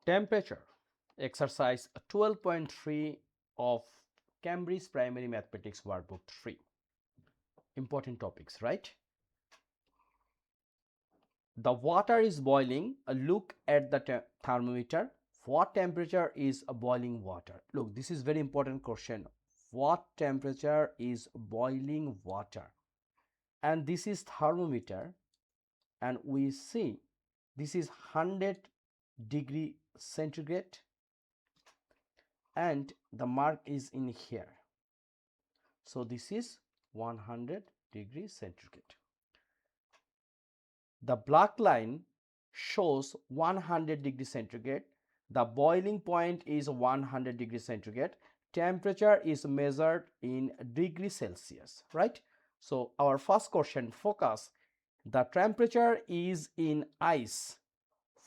Temperature, exercise 12.3 of Cambridge Primary Mathematics Workbook 3. Important topics, right? The water is boiling. Look at the thermometer. What temperature is boiling water? Look, this is very important question. What temperature is boiling water? And this is thermometer, and we see this is 100 degree centigrade, and the mark is in here. So this is 100 degree centigrade. The black line shows 100 degree centigrade. The boiling point is 100 degree centigrade. Temperature is measured in degree Celsius, right? So our first question, focus. The temperature is in ice.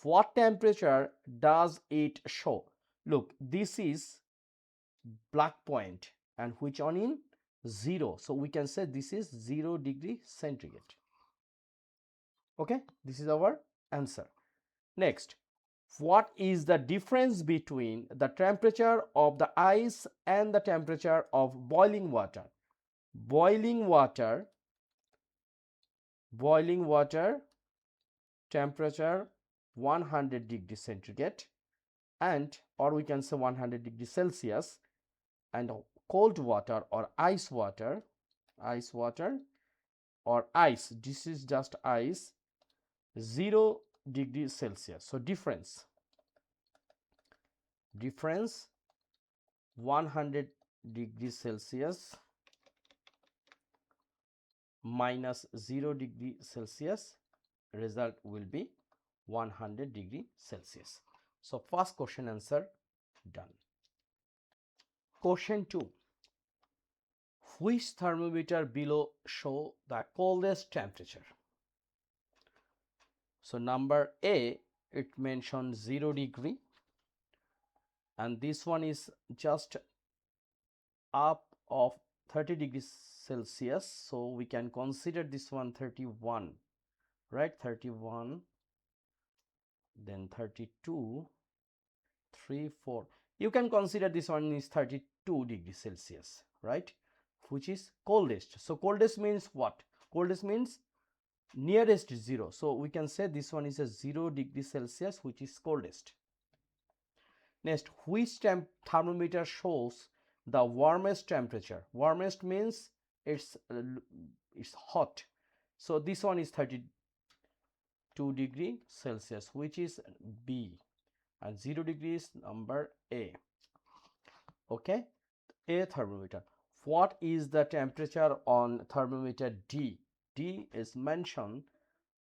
What temperature does it show? Look, this is black point, and which one in 0. So we can say this is 0 degree centigrade. Okay, this is our answer. Next, what is the difference between the temperature of the ice and the temperature of boiling water? Boiling water temperature 100 degree centigrade, and or we can say 100 degree Celsius, and cold water or ice water or ice, this is just ice, 0 degree Celsius. So difference 100 degree Celsius minus 0 degree Celsius, result will be 100 degree Celsius. So first question answer done. Question 2. Which thermometer below show the coldest temperature? So number A, it mentions 0 degree, and this one is just up of 30 degrees Celsius. So we can consider this one 31, right? 31, then 32, 3, 4. You can consider this one is 32 degrees Celsius, right? Which is coldest. So coldest means what? Coldest means nearest 0. So we can say this one is a 0 degree Celsius, which is coldest. Next, which thermometer shows the warmest temperature? Warmest means it's hot. So this one is 32 degree Celsius, which is B, and 0 degrees number A. Okay, A thermometer. What is the temperature on thermometer D? D is mentioned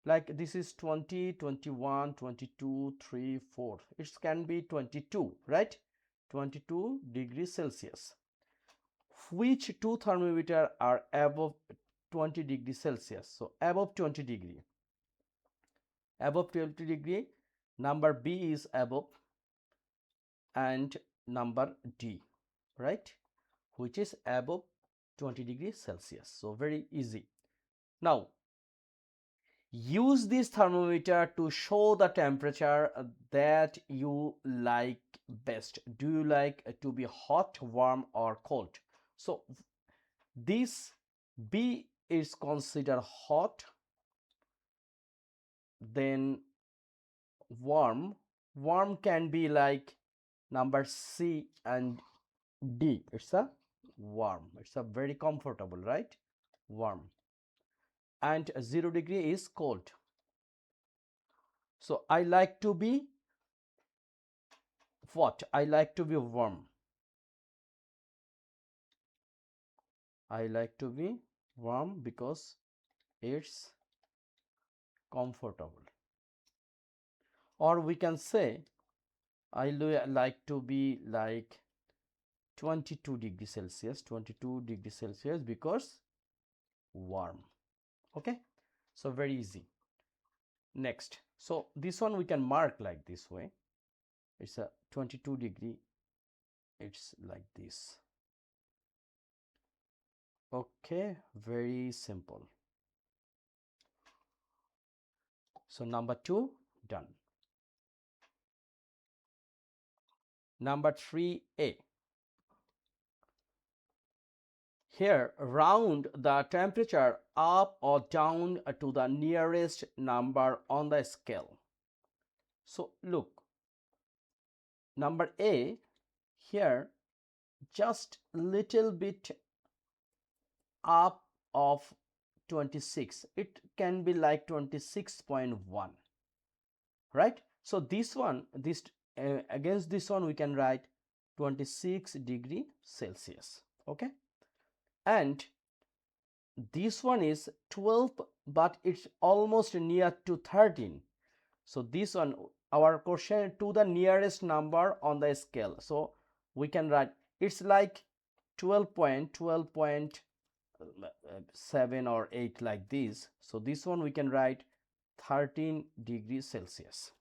like this is 20, 21, 22, 3, 4. It can be 22, right? 22 degrees Celsius. Which two thermometers are above 20 degrees Celsius? So above 20 degree. Above 20 degree, number B is above, and number D, right? Which is above 20 degrees Celsius. So very easy. Now, use this thermometer to show the temperature that you like best. Do you like to be hot, warm, or cold? So this B is considered hot, then warm. Warm can be like number C and D. It's a warm. It's a very comfortable, right? Warm. And 0 degree is cold. So I like to be what? I like to be warm. I like to be warm because it's comfortable. Or we can say I like to be like 22 degrees Celsius, 22 degrees Celsius because warm. Okay, so very easy. Next, so this one we can mark like this way. It's a 22 degree, it's like this. Okay, very simple. So number 2 done. Number 3a. Here, round the temperature up or down to the nearest number on the scale. So look, number A, here just little bit up of 26. It can be like 26.1, right? So this one, this against this one we can write 26 degree Celsius, okay? And this one is 12, but it's almost near to 13. So this one, our question to the nearest number on the scale. So we can write it's like 12.7 or 8 like this. So this one we can write 13 degrees Celsius.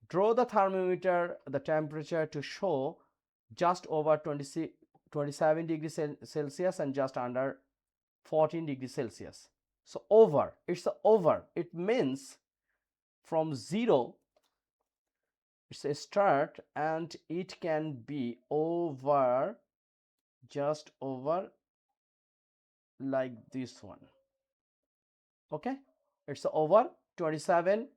Draw the thermometer, the temperature to show just over 27 degrees Celsius and just under 14 degrees Celsius. So over, it's a over. It means from 0, it's a start, and it can be over, just over like this one, okay? It's over 27,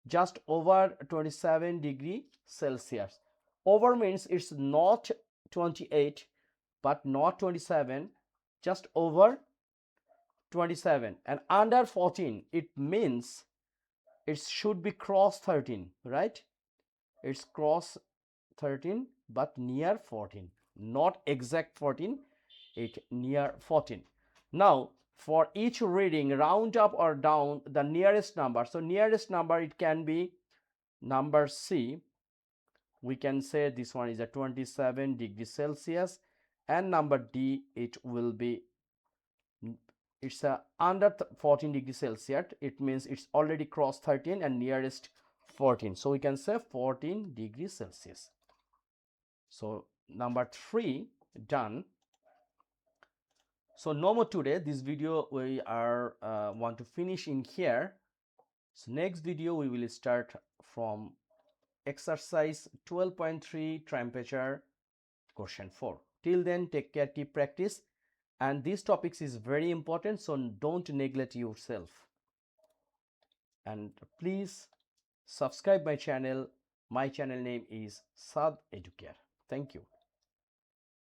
just over 27 degree Celsius. Over means it's not 28 but not 27, just over 27, and under 14 it means it should be cross 13, right? It's cross 13 but near 14, not exact 14, it near 14. Now for each reading, round up or down the nearest number. So nearest number, it can be number C. We can say this one is a 27 degrees Celsius, and number D, it will be, it's a under 14 degrees Celsius. It means it's already crossed 13 and nearest 14. So we can say 14 degrees Celsius. So number 3 done. So no more today. This video we are want to finish in here. So next video we will start from exercise 12.3 temperature question 4. Till then, take care, keep practice, and these topics is very important, so don't neglect yourself. And please subscribe my channel. My channel name is Sad Educare. Thank you.